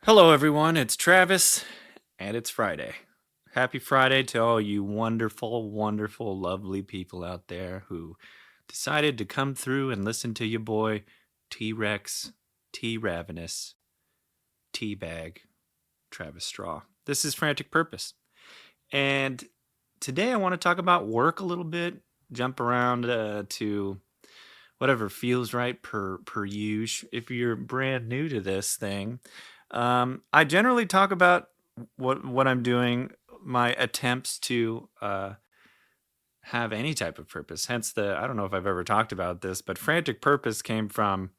Hello, everyone. It's Travis, and it's Friday. Happy Friday to all you wonderful, wonderful, lovely people out there who decided to come through and listen to your boy T Rex, T Ravenous, T Bag, Travis Straw. This is Frantic Purpose. And today I want to talk about work a little bit, jump around to whatever feels right per use. If you're brand new to this thing, I generally talk about what I'm doing, my attempts to have any type of purpose. Hence the I don't know if I've ever talked about this, but frantic purpose came from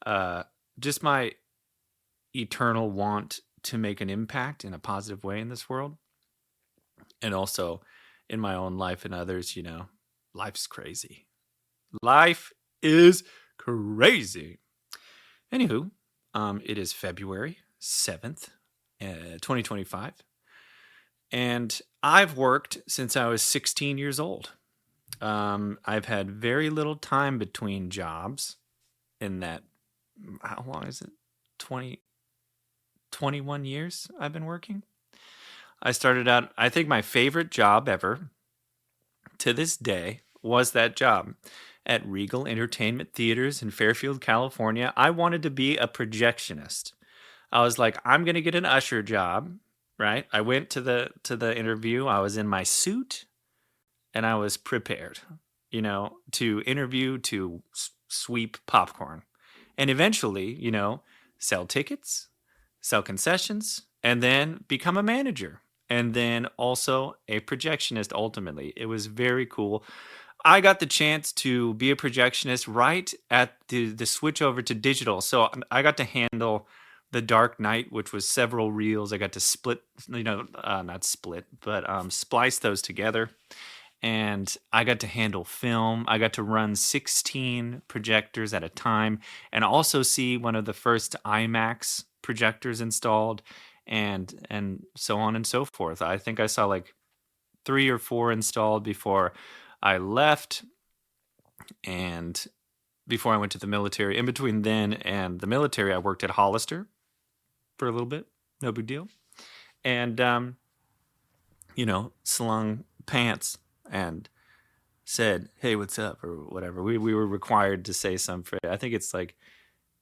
uh, just my eternal want to make an impact in a positive way in this world, and also in my own life and others. Life's crazy. Life is crazy. Anywho, it is February 7th, 2025, and I've worked since I was 16 years old. I've had very little time between jobs in that, how long is it? 20, 21 years I've been working. I started out, I think my favorite job ever to this day was that job at Regal Entertainment Theaters in Fairfield, California. I wanted to be a projectionist. I was like, I'm gonna get an usher job, right? I went to the interview. I was in my suit and I was prepared, to interview, to sweep popcorn, and eventually, sell tickets, sell concessions, and then become a manager, and then also a projectionist. Ultimately, it was very cool. I got the chance to be a projectionist right at the switch over to digital. So I got to handle the Dark Knight, which was several reels. I got to split, not split, but splice those together. And I got to handle film. I got to run 16 projectors at a time and also see one of the first IMAX projectors installed, and so on and so forth. I think I saw like 3 or 4 installed before I left, and before I went to the military. In between then and the military, I worked at Hollister for a little bit. No big deal. And, slung pants and said, "Hey, what's up?" or whatever. We were required to say something. I think it's like,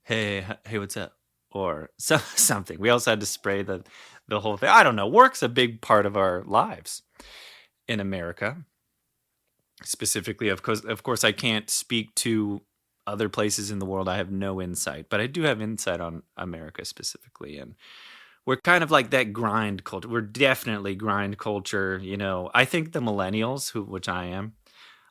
"Hey, what's up?" or something. We also had to spray the whole thing. I don't know. Work's a big part of our lives in America, specifically. Of course, I can't speak to other places in the world. I have no insight, but I do have insight on America specifically, and we're kind of like that grind culture. We're definitely grind culture. I think the millennials, which I am,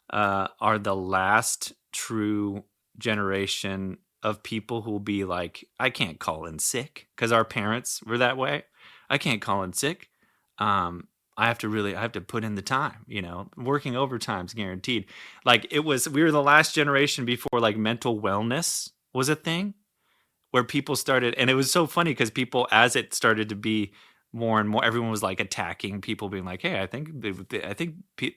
are the last true generation of people who will be like, I can't call in sick because our parents were that way. I can't call in sick. I have to put in the time, working overtime's guaranteed. Like we were the last generation before like mental wellness was a thing where people started, and it was so funny because people, as it started to be more and more, everyone was like attacking people, being like, "Hey, I think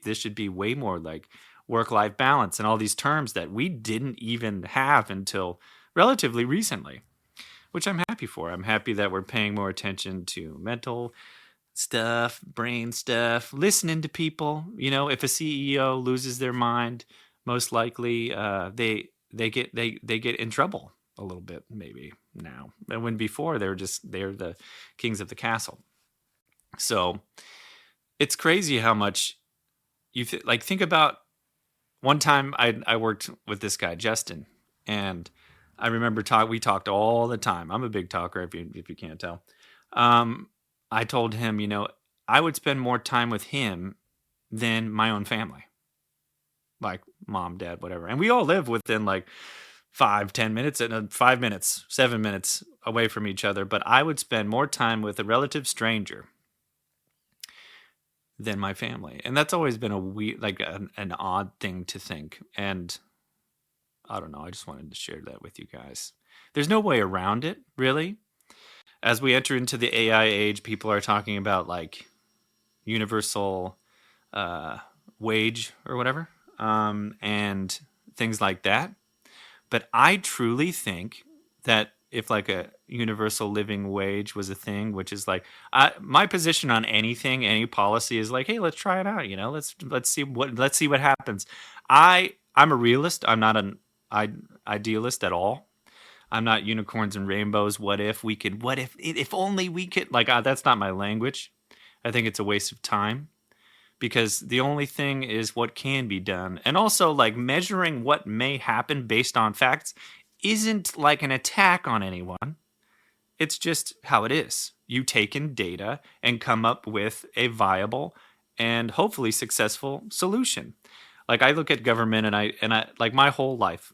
this should be way more like work-life balance," and all these terms that we didn't even have until relatively recently, which I'm happy for. I'm happy that we're paying more attention to mental stuff, brain stuff, listening to people. If a CEO loses their mind, most likely they get in trouble a little bit maybe now. And when before they're the kings of the castle. So it's crazy how much like think about one time I worked with this guy Justin, and I remember we talked all the time. I'm a big talker if you can't tell. Um, I told him, I would spend more time with him than my own family, like mom, dad, whatever. And we all live within like 5, 10 minutes, and 5 minutes, 7 minutes away from each other. But I would spend more time with a relative stranger than my family, and that's always been a weird, like an odd thing to think. And I don't know. I just wanted to share that with you guys. There's no way around it, really. As we enter into the AI age, people are talking about like universal uh, wage or whatever, and things like that. But I truly think that if like universal living wage was a thing, which is like my position on anything, any policy is like, hey, let's try it out. Let's see what happens. I'm a realist. I'm not an idealist at all. I'm not unicorns and rainbows. What if we could? What if only we could? Like that's not my language. I think it's a waste of time because the only thing is what can be done. And also, like, measuring what may happen based on facts isn't like an attack on anyone. It's just how it is. You take in data and come up with a viable and hopefully successful solution. Like I look at government and I like my whole life,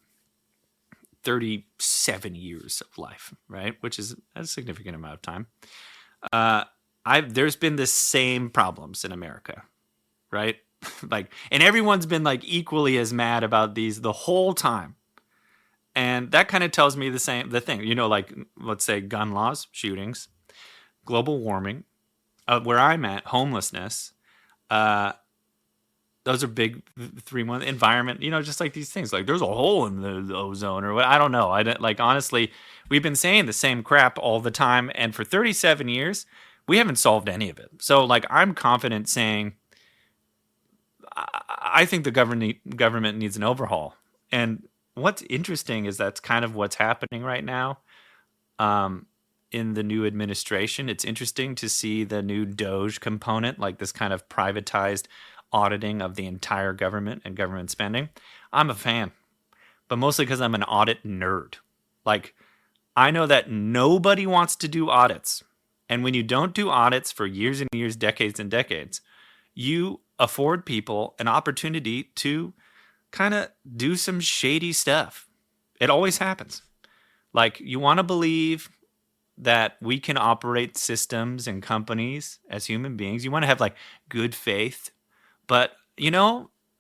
37 years of life, right? Which is a significant amount of time. There's been the same problems in America, right? Like, and everyone's been like equally as mad about these the whole time. And that kind of tells me the thing, like let's say gun laws, shootings, global warming, where I'm at, homelessness. Those are big 3-1 environment, just like these things. Like there's a hole in the ozone or what. I don't know. I don't, like, honestly, we've been saying the same crap all the time. And for 37 years, we haven't solved any of it. So like, I'm confident saying, I think the government needs an overhaul. And what's interesting is that's kind of what's happening right now in the new administration. It's interesting to see the new Doge component, like this kind of privatized auditing of the entire government and government spending. I'm a fan, but mostly because I'm an audit nerd. Like, I know that nobody wants to do audits. And when you don't do audits for years and years, decades and decades, you afford people an opportunity to kind of do some shady stuff. It always happens. Like, you want to believe that we can operate systems and companies as human beings. You want to have like good faith. But,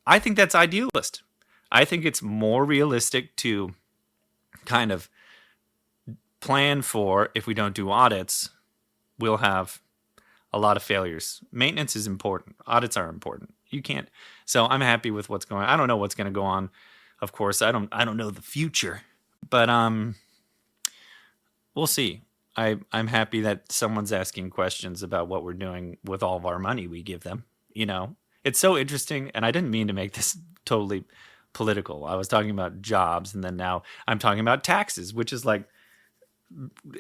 I think that's idealist. I think it's more realistic to kind of plan for, if we don't do audits, we'll have a lot of failures. Maintenance is important. Audits are important. You can't. So I'm happy with what's going on. I don't know what's going to go on. Of course, I don't know the future, but we'll see. I'm happy that someone's asking questions about what we're doing with all of our money we give them. It's so interesting, and I didn't mean to make this totally political. I was talking about jobs, and then now I'm talking about taxes, which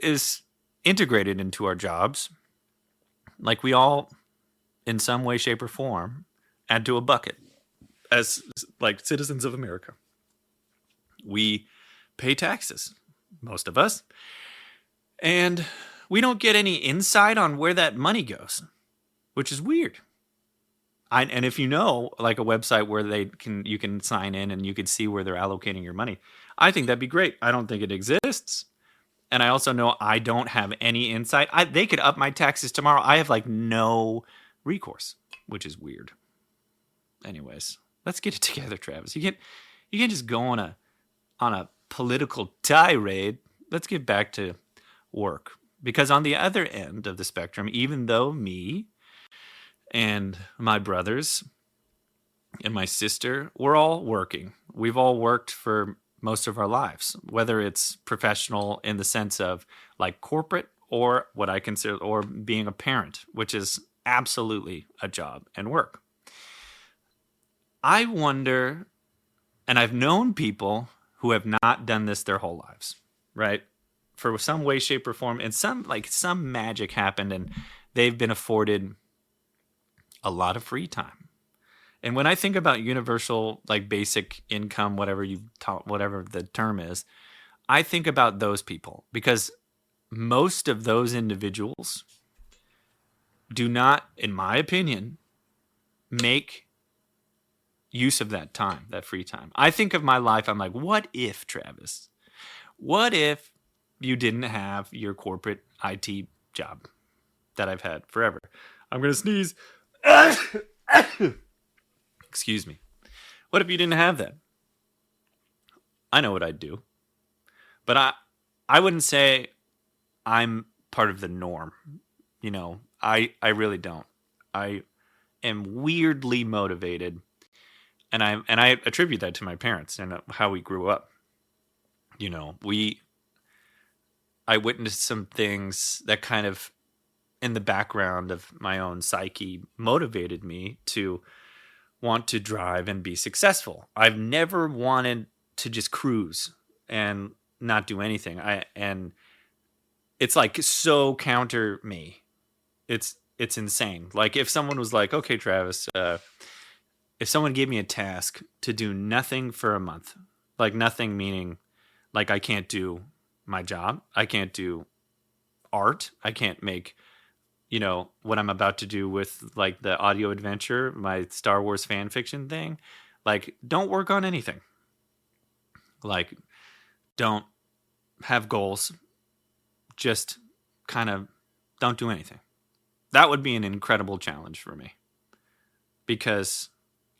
is integrated into our jobs. Like, we all, in some way, shape, or form, add to a bucket as like citizens of America. We pay taxes, most of us, and we don't get any insight on where that money goes, which is weird. And if like a website where you can sign in and you can see where they're allocating your money, I think that'd be great. I don't think it exists. And I also know I don't have any insight. They could up my taxes tomorrow. I have like no recourse, which is weird. Anyways, let's get it together, Travis. You can't just go on a political tirade. Let's get back to work. Because on the other end of the spectrum, even though me and my brothers and my sister, we're all working. We've all worked for most of our lives, whether it's professional in the sense of like corporate or what I consider, or being a parent, which is absolutely a job and work. I wonder, and I've known people who have not done this their whole lives, right? For some way, shape, or form, and some magic happened and they've been afforded a lot of free time. And when I think about universal, like basic income, whatever the term is, I think about those people because most of those individuals do not, in my opinion, make use of that time, that free time. I think of my life, I'm like, what if, Travis? What if you didn't have your corporate IT job that I've had forever? I'm going to sneeze. Excuse me. What if you didn't have that? I know what I'd do. But I wouldn't say I'm part of the norm. I really don't. I am weirdly motivated, and I attribute that to my parents and how we grew up. We I witnessed some things that kind of in the background of my own psyche motivated me to want to drive and be successful. I've never wanted to just cruise and not do anything. And it's like so counter me. It's insane. Like if someone was like, "Okay, Travis, if someone gave me a task to do nothing for a month, like nothing meaning like I can't do my job, I can't do art, I can't make, what I'm about to do with like the audio adventure, my Star Wars fan fiction thing, like don't work on anything. Like don't have goals, just kind of don't do anything." That would be an incredible challenge for me because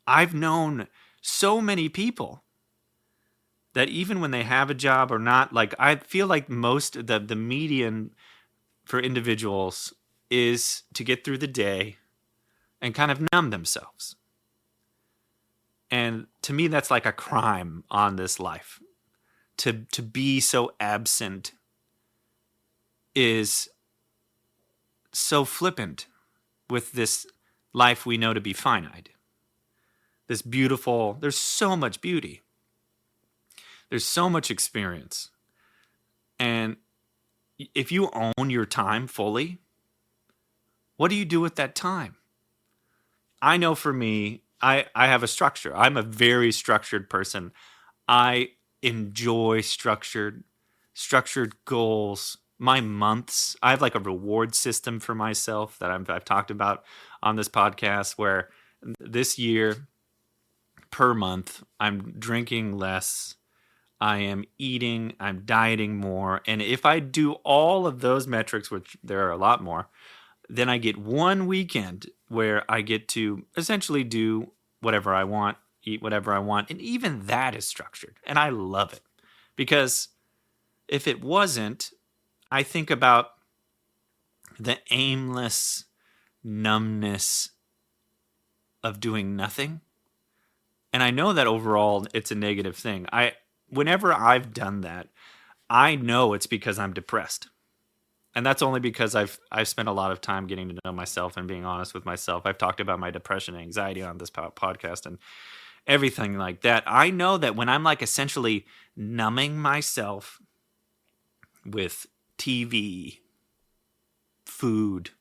I've known so many people that even when they have a job or not, like I feel like most the median for individuals is to get through the day and kind of numb themselves. And to me that's like a crime on this life. To be so absent is so flippant with this life we know to be finite. This beautiful, there's so much beauty. There's so much experience. And if you own your time fully, what do you do with that time? I know for me, I have a structure. I'm a very structured person. I enjoy structured goals. My months, I have like a reward system for myself that I've talked about on this podcast where this year per month, I'm drinking less, I am eating, I'm dieting more. And if I do all of those metrics, which there are a lot more, then I get one weekend where I get to essentially do whatever I want, eat whatever I want. And even that is structured. And I love it because if it wasn't, I think about the aimless numbness of doing nothing. And I know that overall it's a negative thing. Whenever I've done that, I know it's because I'm depressed. And that's only because I've spent a lot of time getting to know myself and being honest with myself. I've talked about my depression and anxiety on this podcast and everything like that. I know that when I'm like essentially numbing myself with TV, food,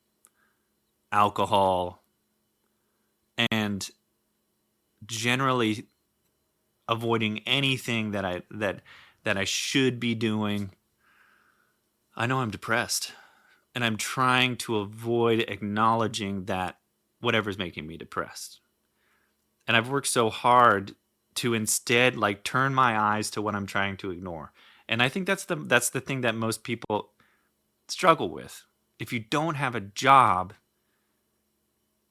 alcohol, and generally avoiding anything that I should be doing, I know I'm depressed. And I'm trying to avoid acknowledging that whatever's making me depressed. And I've worked so hard to instead like turn my eyes to what I'm trying to ignore. And I think that's the thing that most people struggle with. If you don't have a job,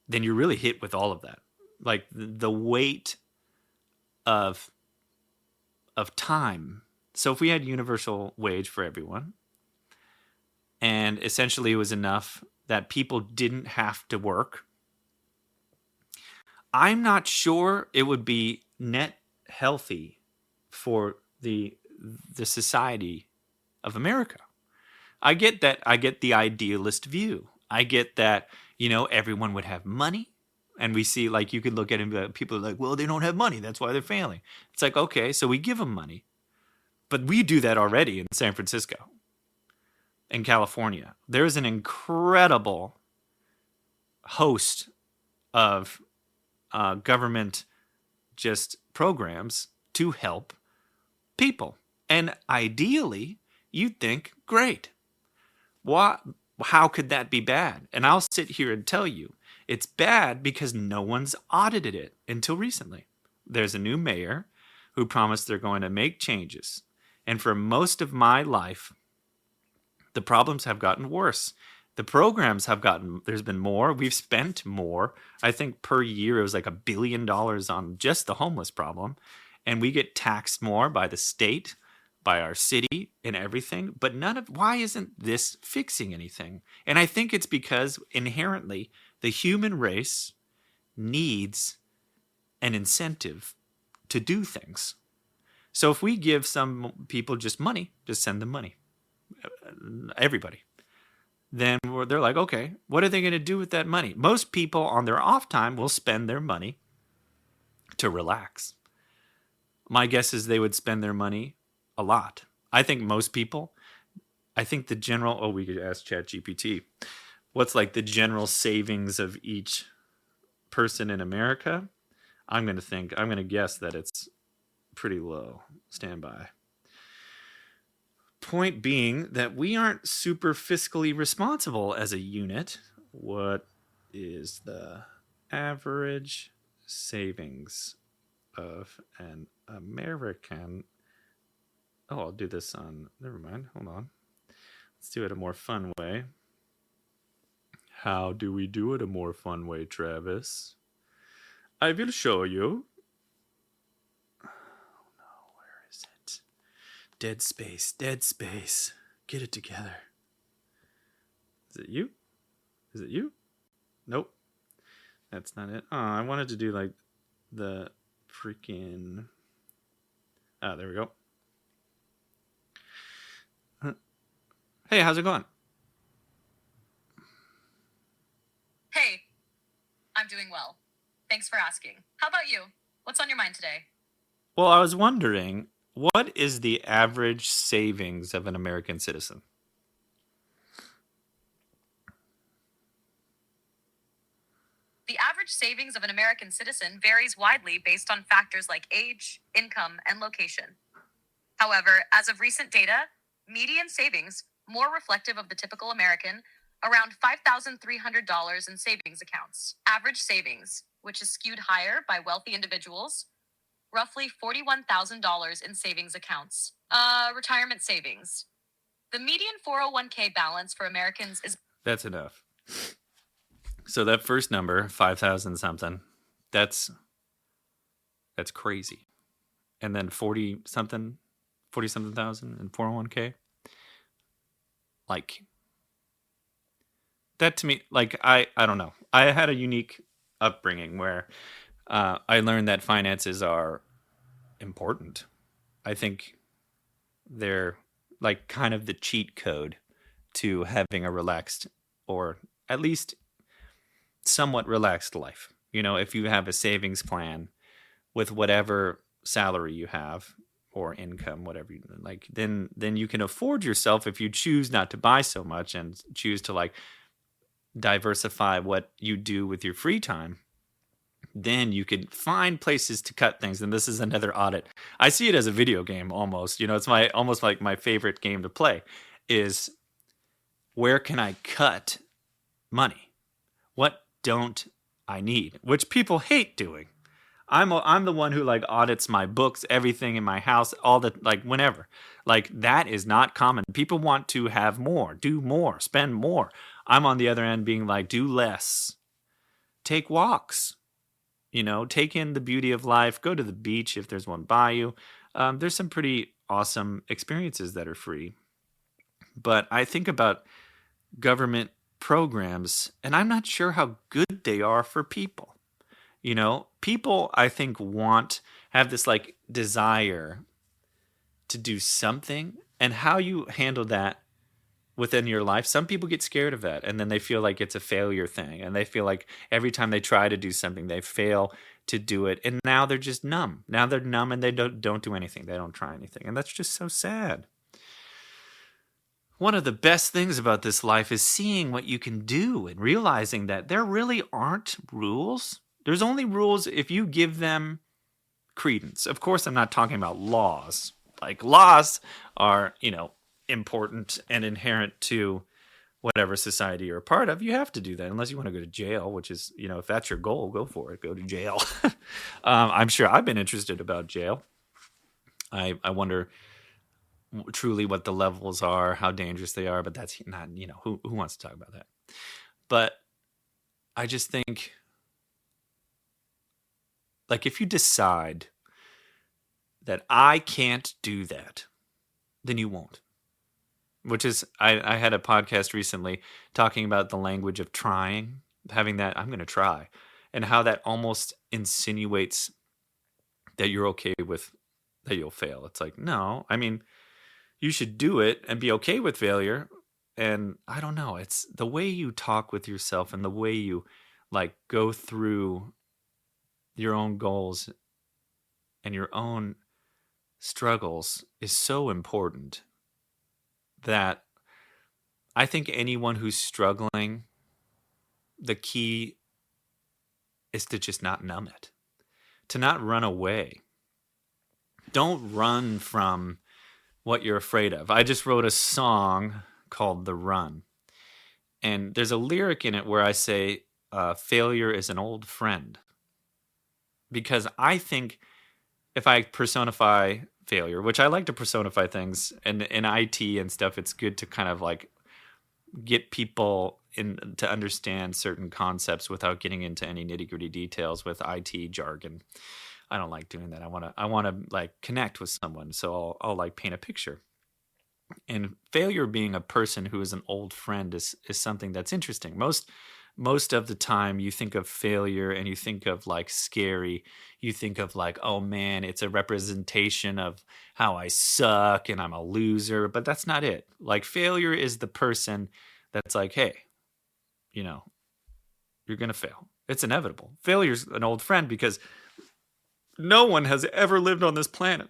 then you're really hit with all of that. Like the weight of time. So if we had universal wage for everyone, and essentially it was enough that people didn't have to work, I'm not sure it would be net healthy for the society of America. I get that. I get the idealist view. I get that, everyone would have money. And we see, like, you could look at it and be like, people are like, well, they don't have money. That's why they're failing. It's like, okay, so we give them money. But we do that already in San Francisco, in California. There's an incredible host of government just programs to help people. And ideally, you'd think, great. How could that be bad? And I'll sit here and tell you, it's bad because no one's audited it until recently. There's a new mayor who promised they're going to make changes. And for most of my life, the problems have gotten worse. The programs have there's been more. We've spent more. I think per year it was like $1 billion on just the homeless problem. And we get taxed more by the state, by our city and everything. But why isn't this fixing anything? And I think it's because inherently the human race needs an incentive to do things. So if we give some people just money, just send them money. everybody. Then they're like, okay, what are they going to do with that money? Most people on their off time will spend their money to relax. My guess is they would spend their money a lot. I think most people, I think the general, oh, we could ask ChatGPT, what's like the general savings of each person in America? I'm going to guess that it's pretty low. Stand by. Point being that we aren't super fiscally responsible as a unit. What is the average savings of an American? Oh, I'll do this on. Never mind. Hold on. Let's do it a more fun way. How do we do it a more fun way, Travis? I will show you. Oh no, where is it? Dead space, dead space. Get it together. Is it you? Is it you? Nope. That's not it. Oh, I wanted to do like the freaking. Ah, there we go. Hey, how's it going? Hey, I'm doing well. Thanks for asking. How about you? What's on your mind today? Well, I was wondering, what is the average savings of an American citizen? The average savings of an American citizen varies widely based on factors like age, income, and location. However, as of recent data, median savings, more reflective of the typical American, around $5,300 in savings accounts. Average savings, which is skewed higher by wealthy individuals, roughly $41,000 in savings accounts. Retirement savings. The median 401k balance for Americans is. That's enough. So that first number, 5,000 something, that's crazy. And then 40 something thousand in 401k. Like that to me, like I don't know. I had a unique upbringing where I learned that finances are important. I think they're like kind of the cheat code to having a relaxed or at least somewhat relaxed life. You know, if you have a savings plan with whatever salary you have or income, whatever you like, then you can afford yourself if you choose not to buy so much and choose to like diversify what you do with your free time. Then you can find places to cut things. And this is another audit. I see it as a video game almost. You know, it's my almost like my favorite game to play is where can I cut money? What don't I need? Which people hate doing. I'm the one who like audits my books, everything in my house, all the like whenever. Like that is not common. People want to have more, do more, spend more. I'm on the other end being like, do less. Take walks. You know, take in the beauty of life. Go to the beach if there's one by you. There's some pretty awesome experiences that are free. But I think about government programs, and I'm not sure how good they are for people. You know, people I think have this like desire to do something, and how you handle that within your life. Some people get scared of that, and then they feel like it's a failure thing, and they feel like every time they try to do something, they fail to do it, and now they're just numb. Now they're numb, and they don't do anything. They don't try anything, and that's just so sad. One of the best things about this life is seeing what you can do and realizing that there really aren't rules. There's only rules if you give them credence. Of course, I'm not talking about laws. Like laws are, you know, important and inherent to whatever society you're a part of. You have to do that unless you want to go to jail, which is, you know, if that's your goal, go for it. Go to jail. I'm sure I've been interested about jail. I wonder truly what the levels are, how dangerous they are, but that's not, you know, who wants to talk about that? But I just think, like, if you decide that I can't do that, then you won't. Which is, I had a podcast recently talking about the language of trying, having that, I'm going to try, and how that almost insinuates that you're okay with that you'll fail. It's like, no, I mean, you should do it and be okay with failure. And I don't know, it's the way you talk with yourself and the way you like go through your own goals and your own struggles is so important that I think anyone who's struggling, the key is to just not numb it, to not run away. Don't run from what you're afraid of. I just wrote a song called The Run. And there's a lyric in it where I say, failure is an old friend. Because I think if I personify failure, which I like to personify things, and in IT and stuff, it's good to kind of like get people in to understand certain concepts without getting into any nitty-gritty details with IT jargon. I don't like doing that. I want to like connect with someone, so I'll like paint a picture. And failure being a person who is an old friend is something that's interesting. Most of the time you think of failure and you think of like scary, you think of like, oh man, it's a representation of how I suck and I'm a loser, but that's not it. Like failure is the person that's like, hey, you know, you're going to fail. It's inevitable. Failure's an old friend because no one has ever lived on this planet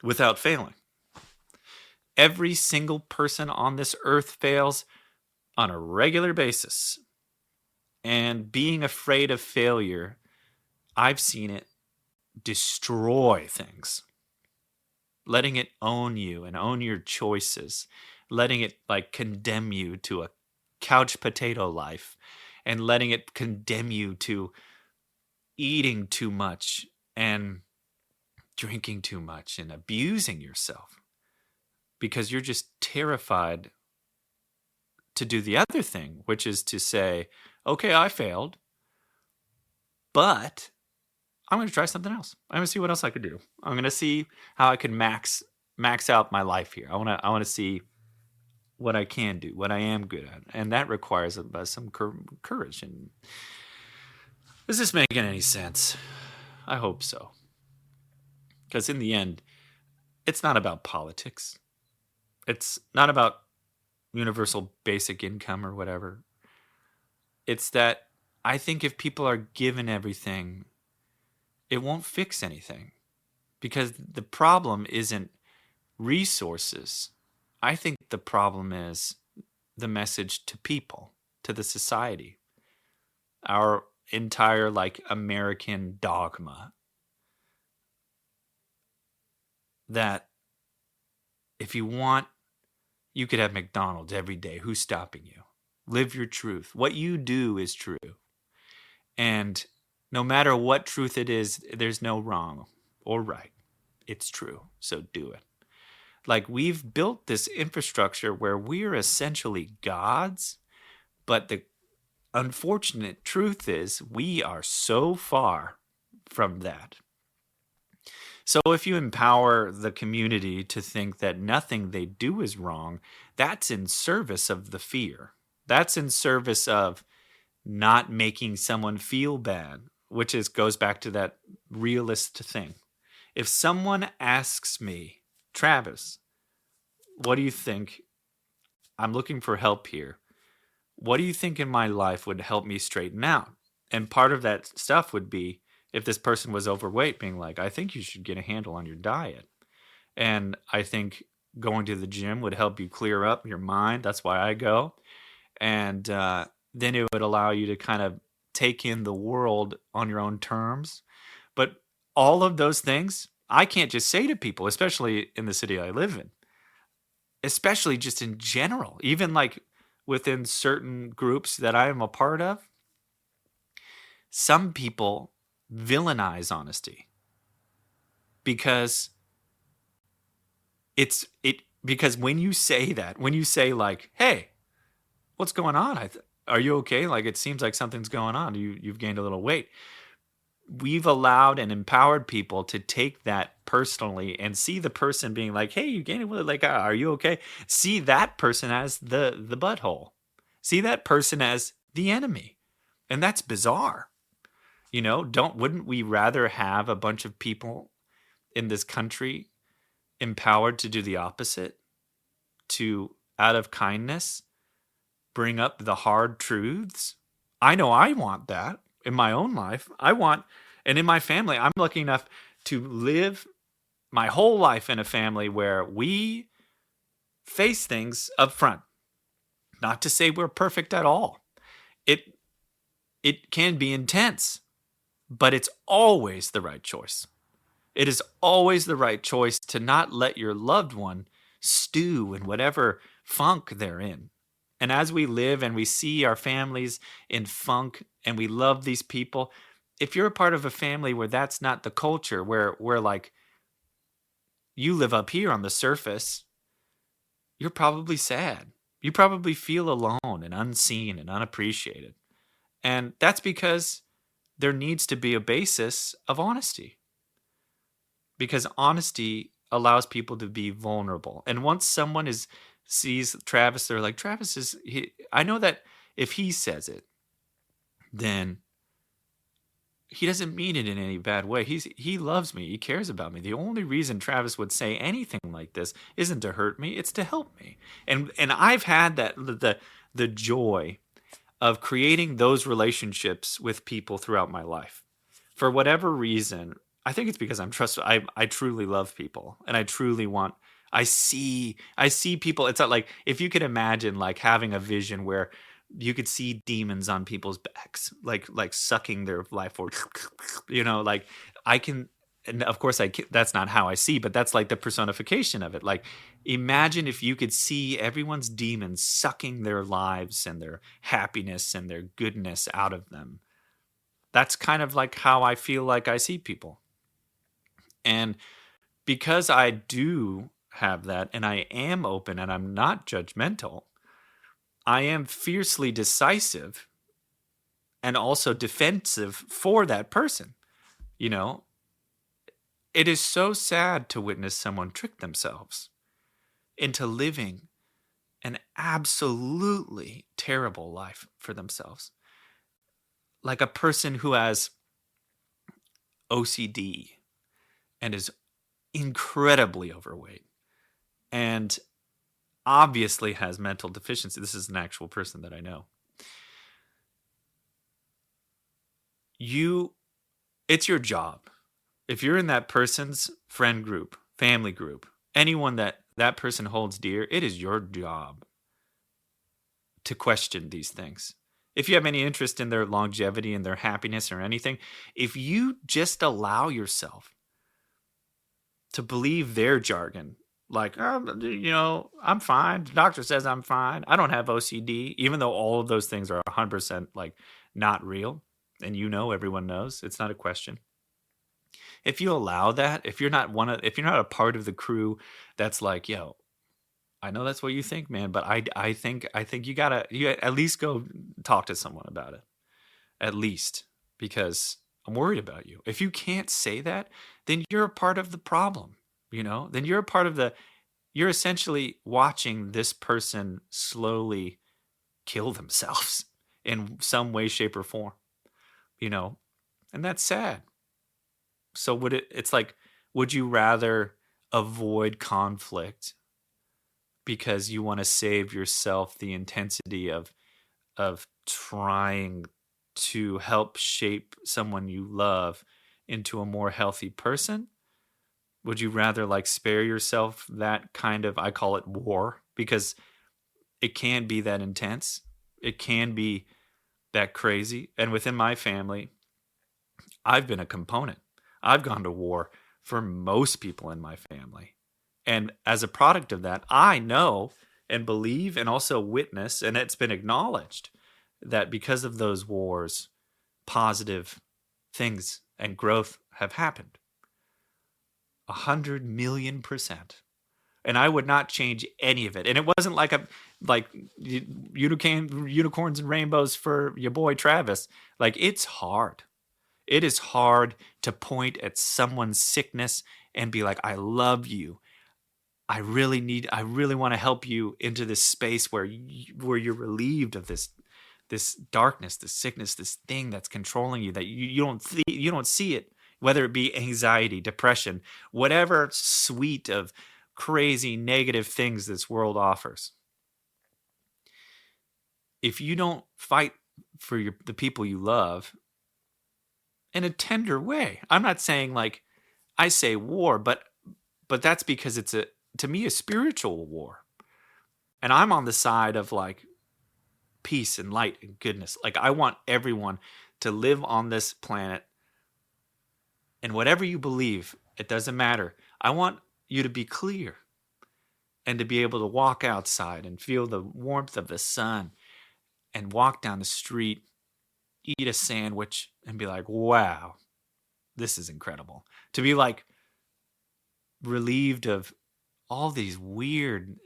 without failing. Every single person on this earth fails on a regular basis. And being afraid of failure, I've seen it destroy things. Letting it own you and own your choices, letting it like condemn you to a couch potato life, and letting it condemn you to eating too much and drinking too much and abusing yourself because you're just terrified to do the other thing, which is to say, okay, I failed, but I'm going to try something else. I'm going to see what else I could do. I'm going to see how I can max out my life here. I want to see what I can do, what I am good at, and that requires some courage. And is this making any sense? I hope so, because in the end, it's not about politics. It's not about universal basic income or whatever. It's that I think if people are given everything, it won't fix anything, because the problem isn't resources. I think the problem is the message to people, to the society, our entire like American dogma that if you want, you could have McDonald's every day. Who's stopping you? Live your truth. What you do is true. And no matter what truth it is, there's no wrong or right. It's true. So do it. Like we've built this infrastructure where we're essentially gods, but the unfortunate truth is we are so far from that. So if you empower the community to think that nothing they do is wrong, that's in service of the fear. That's in service of not making someone feel bad, which goes back to that realist thing. If someone asks me, Travis, what do you think? I'm looking for help here. What do you think in my life would help me straighten out? And part of that stuff would be if this person was overweight, being like, I think you should get a handle on your diet. And I think going to the gym would help you clear up your mind. That's why I go. And then it would allow you to kind of take in the world on your own terms. But all of those things, I can't just say to people, especially in the city I live in, especially just in general, even like within certain groups that I am a part of. Some people villainize honesty because because when you say that, when you say like, hey, what's going on? Are you okay? Like, it seems like something's going on. You've gained a little weight. We've allowed and empowered people to take that personally and see the person being like, hey, you gained a little, like, are you okay? See that person as the butthole. See that person as the enemy. And that's bizarre. You know, wouldn't we rather have a bunch of people in this country empowered to do the opposite, to, out of kindness, bring up the hard truths. I know I want that in my own life. And in my family, I'm lucky enough to live my whole life in a family where we face things up front. Not to say we're perfect at all. It it can be intense, but it's always the right choice. It is always the right choice to not let your loved one stew in whatever funk they're in. And as we live and we see our families in funk and we love these people, if you're a part of a family where that's not the culture, where like you live up here on the surface, you're probably sad. You probably feel alone and unseen and unappreciated. And that's because there needs to be a basis of honesty, because honesty allows people to be vulnerable. And once someone sees Travis, they're like, Travis is I know that if he says it, then he doesn't mean it in any bad way. He loves me. He cares about me. The only reason Travis would say anything like this isn't to hurt me, it's to help me. And I've had that the joy of creating those relationships with people throughout my life. For whatever reason, I think it's because I'm trustful. I truly love people, and I truly want. I see people. It's not like, if you could imagine like having a vision where you could see demons on people's backs, like sucking their life force. Like I can. And of course, that's not how I see, but that's like the personification of it. Like, imagine if you could see everyone's demons sucking their lives and their happiness and their goodness out of them. That's kind of like how I feel like I see people. And because I do have that, and I am open and I'm not judgmental, I am fiercely decisive and also defensive for that person. You know, it is so sad to witness someone trick themselves into living an absolutely terrible life for themselves. Like a person who has OCD and is incredibly overweight and obviously has mental deficiency. This is an actual person that I know. It's your job. If you're in that person's friend group, family group, anyone that person holds dear, it is your job to question these things. If you have any interest in their longevity and their happiness or anything, if you just allow yourself to believe their jargon, like, oh, I'm fine. The doctor says I'm fine. I don't have OCD, even though all of those things are 100% like not real. And everyone knows it's not a question. If you allow that, if you're not a part of the crew that's like, yo, I know that's what you think, man, but I think you at least go talk to someone about it. At least, because I'm worried about you. If you can't say that, then you're a part of the problem, Then you're essentially watching this person slowly kill themselves in some way, shape, or form, and that's sad. So it's like, would you rather avoid conflict because you want to save yourself the intensity of trying to help shape someone you love into a more healthy person? Would you rather like spare yourself that kind of, I call it war, because it can be that intense. It can be that crazy. And within my family, I've been a component. I've gone to war for most people in my family. And as a product of that, I know and believe and also witness, and it's been acknowledged, that because of those wars, positive things and growth have happened. 100,000,000%. And I would not change any of it. And it wasn't like unicorns and rainbows for your boy Travis. Like, it's hard. It is hard to point at someone's sickness and be like, I love you. I really want to help you into this space where you're relieved of this darkness, this sickness, this thing that's controlling you, that you don't see it, whether it be anxiety, depression, whatever suite of crazy negative things this world offers. If you don't fight for the people you love in a tender way, I'm not saying like I say war, but that's because it's to me a spiritual war. And I'm on the side of like peace and light and goodness. Like I want everyone to live on this planet, and whatever you believe, it doesn't matter. I want you to be clear and to be able to walk outside and feel the warmth of the sun and walk down the street, eat a sandwich and be like, "Wow, this is incredible." To be like relieved of all these weird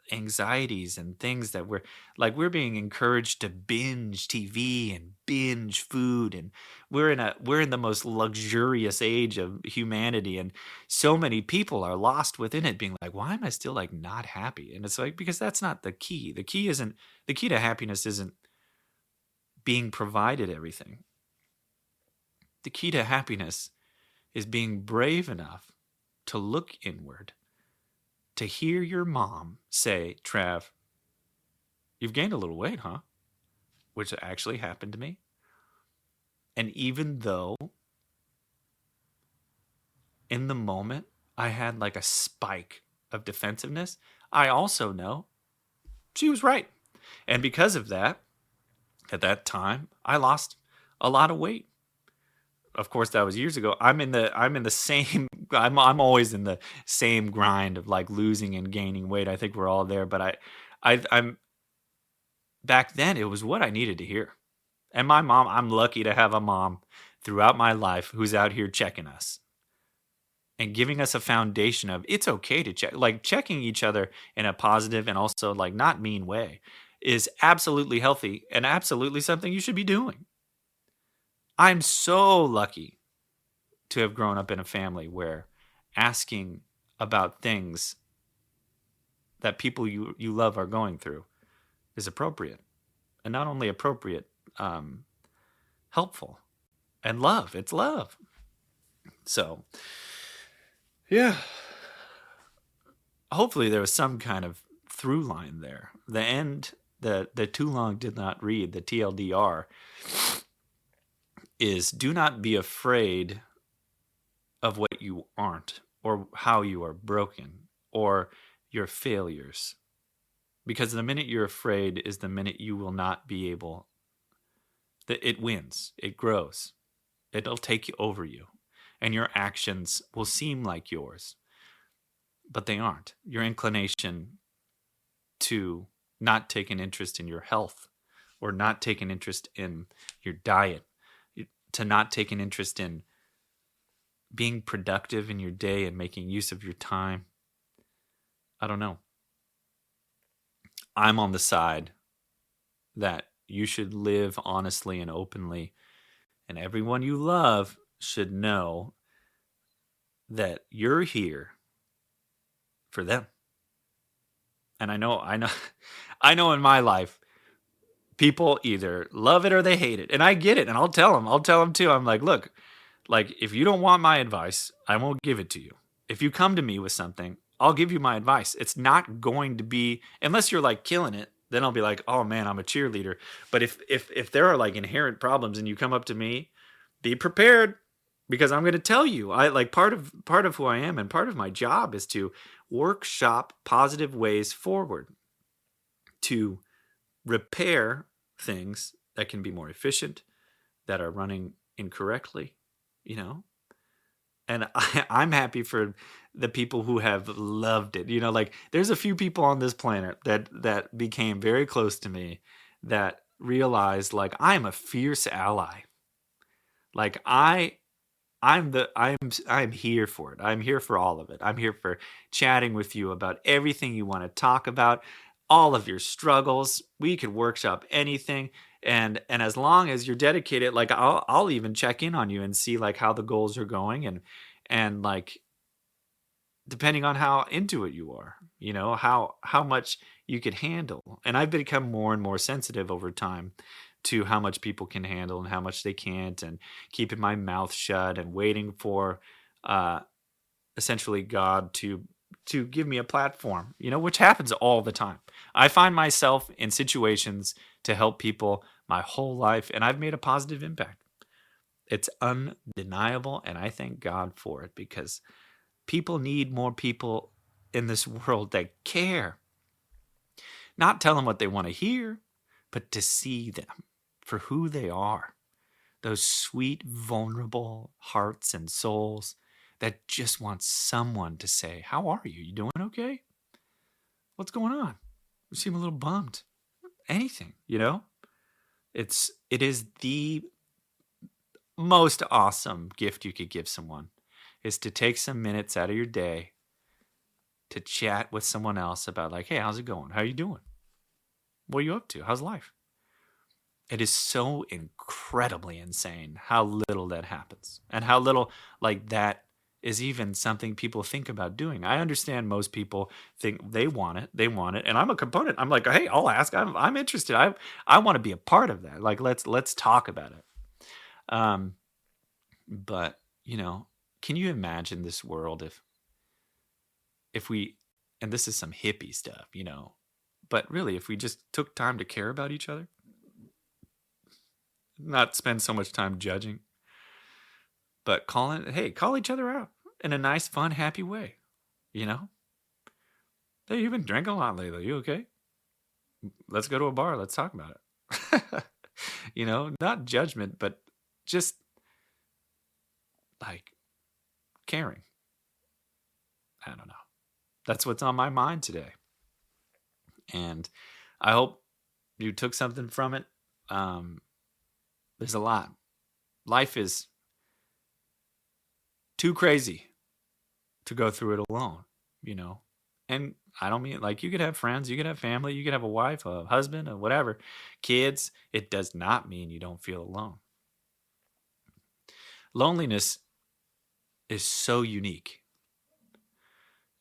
anxieties and things that we're being encouraged to binge TV and binge food, and we're in the most luxurious age of humanity, and so many people are lost within it being like, why am I still like not happy? And it's like, because that's not the key. The key to happiness isn't being provided everything. The key to happiness is being brave enough to look inward, to hear your mom say, "Trav, you've gained a little weight, huh?" Which actually happened to me. And even though in the moment I had like a spike of defensiveness, I also know she was right. And because of that, at that time, I lost a lot of weight. Of course, that was years ago. I'm in the same I'm always in the same grind of like losing and gaining weight. I think we're all there, but I'm back then it was what I needed to hear. And my mom, I'm lucky to have a mom throughout my life who's out here checking us and giving us a foundation of it's okay to check, like checking each other in a positive and also like not mean way is absolutely healthy and absolutely something you should be doing. I'm so lucky to have grown up in a family where asking about things that people you love are going through is appropriate, and not only appropriate, helpful, and love. It's love. So yeah, hopefully there was some kind of through line there. The end, the too long did not read, the TLDR, is do not be afraid of what you aren't, or how you are broken, or your failures. Because the minute you're afraid is the minute you will not be able, that it wins, it grows, it'll take over you, and your actions will seem like yours, but they aren't. Your inclination to not take an interest in your health, or not take an interest in your diet, to not take an interest in being productive in your day and making use of your time. I don't know. I'm on the side that you should live honestly and openly, and everyone you love should know that you're here for them. And I know, I know in my life, people either love it or they hate it. And I get it. And I'll tell them too. I'm like, look, like if you don't want my advice, I won't give it to you. If you come to me with something, I'll give you my advice. It's not going to be, unless you're like killing it, then I'll be like, oh man, I'm a cheerleader. But if there are like inherent problems and you come up to me, be prepared, because I'm going to tell you. I like part of who I am, and part of my job is to workshop positive ways forward, to repair things that can be more efficient, that are running incorrectly, you know. And I'm happy for the people who have loved it. You know, like there's a few people on this planet that became very close to me, that realized like I'm a fierce ally. Like I'm here for it. I'm here for all of it. I'm here for chatting with you about everything you want to talk about, all of your struggles. We could workshop anything, and as long as you're dedicated, like I'll even check in on you and see like how the goals are going, and like depending on how into it you are, you know, how much you could handle. And I've become more and more sensitive over time to how much people can handle and how much they can't, and keeping my mouth shut and waiting for uh essentially God to to give me a platform, which happens all the time. I find myself in situations to help people my whole life, and I've made a positive impact. It's undeniable, and I thank God for it, because people need more people in this world that care. Not tell them what they want to hear, but to see them for who they are. Those sweet, vulnerable hearts and souls that just want someone to say, "How are you? You doing okay? What's going on? You seem a little bummed." Anything, it is the most awesome gift you could give someone, is to take some minutes out of your day to chat with someone else about, like, "Hey, how's it going? How are you doing? What are you up to? How's life?" It is so incredibly insane how little that happens, and how little, like, that is even something people think about doing. I understand most people think they want it, and I'm a component. I'm like, "Hey, I'll ask. I'm interested. I want to be a part of that. Like, let's talk about it." Um, but can you imagine this world if we, and this is some hippie stuff, but really, if we just took time to care about each other, not spend so much time judging, but call each other out in a nice, fun, happy way. You know, "Hey, you've been drinking a lot lately. You okay? Let's go to a bar. Let's talk about it." Not judgment, but just like caring. I don't know. That's what's on my mind today. And I hope you took something from it. There's a lot. Life is too crazy to go through it alone, And I don't mean, like, you could have friends, you could have family, you could have a wife, a husband, or whatever, kids. It does not mean you don't feel alone. Loneliness is so unique.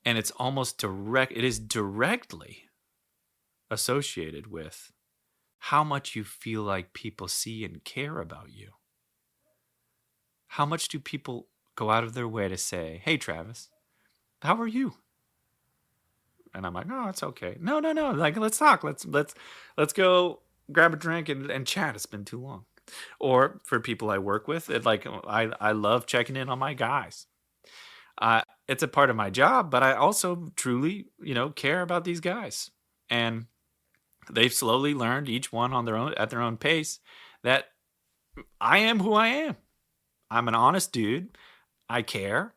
And it's almost it is directly associated with how much you feel like people see and care about you. How much do people go out of their way to say, "Hey, Travis, how are you?" And I'm like, "Oh, it's okay. No, no, no. Like, let's talk. Let's go grab a drink and chat. It's been too long." Or for people I work with, I love checking in on my guys. It's a part of my job, but I also truly, care about these guys. And they've slowly learned, each one on their own, at their own pace, that I am who I am. I'm an honest dude. I care.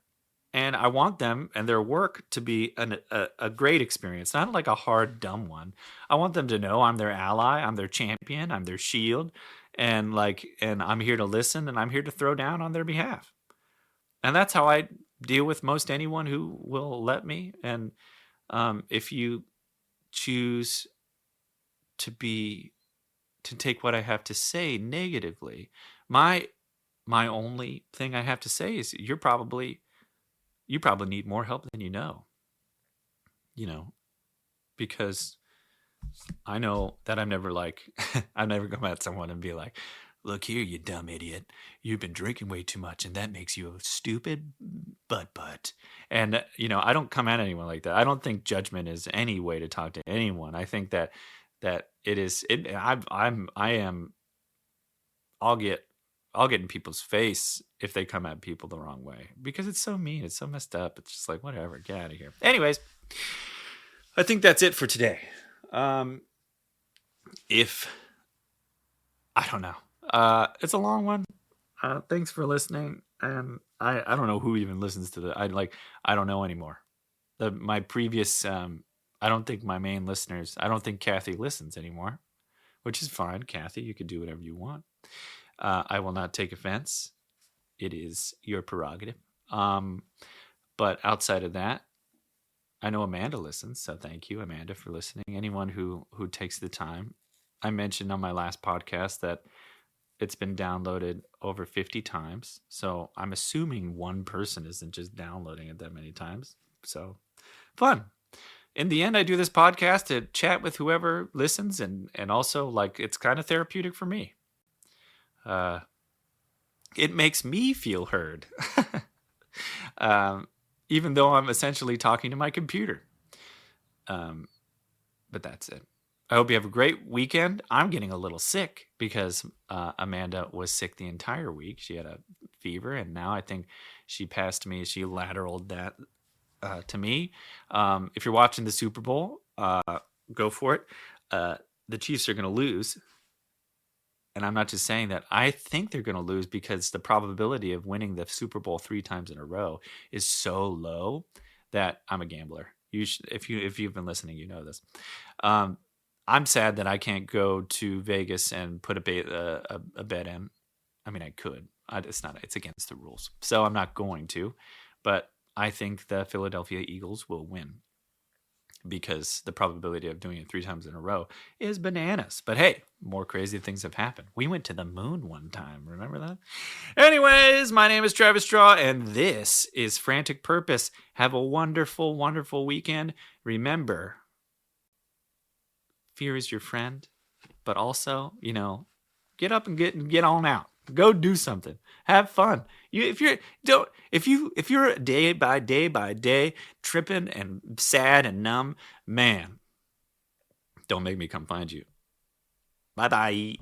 And I want them and their work to be a great experience, not like a hard, dumb one. I want them to know I'm their ally, I'm their champion, I'm their shield, and I'm here to listen, and I'm here to throw down on their behalf. And that's how I deal with most anyone who will let me. And if you choose to take what I have to say negatively, my only thing I have to say is you probably need more help than you know, because I know that I'm never I've never come at someone and be like, "Look here, you dumb idiot. You've been drinking way too much, and that makes you a stupid butt." And, I don't come at anyone like that. I don't think judgment is any way to talk to anyone. I think that it is, I'll get in people's face if they come at people the wrong way, because it's so mean. It's so messed up. It's just like, whatever, get out of here. Anyways, I think that's it for today. If I don't know, it's a long one. Thanks for listening. And I don't know who even listens to I don't know anymore. My previous, I don't think my main listeners, I don't think Kathy listens anymore, which is fine. Kathy, you can do whatever you want. I will not take offense. It is your prerogative. But outside of that, I know Amanda listens, so thank you, Amanda, for listening. Anyone who takes the time. I mentioned on my last podcast that it's been downloaded over 50 times. So I'm assuming one person isn't just downloading it that many times. So fun. In the end, I do this podcast to chat with whoever listens, and also, it's kind of therapeutic for me. It makes me feel heard. um, even though I'm essentially talking to my computer. But that's it. I hope you have a great weekend. I'm getting a little sick because Amanda was sick the entire week. She had a fever, and now I think she passed me. She lateraled that to me. If you're watching the Super Bowl, go for it. The Chiefs are going to lose. And I'm not just saying that. I think they're going to lose because the probability of winning the Super Bowl 3 times in a row is so low that I'm a gambler. If you've been listening, you know this. I'm sad that I can't go to Vegas and put a bet in. I mean, I could. It's against the rules, so I'm not going to. But I think the Philadelphia Eagles will win because the probability of doing it 3 times in a row is bananas. But hey, more crazy things have happened. We went to the moon one time. Remember that? Anyways, my name is Travis Straw, and this is Frantic Purpose. Have a wonderful, wonderful weekend. Remember, fear is your friend, but also, get up and get on out. Go do something. Have fun. If you're day by day tripping and sad and numb, man, don't make me come find you. Bye bye.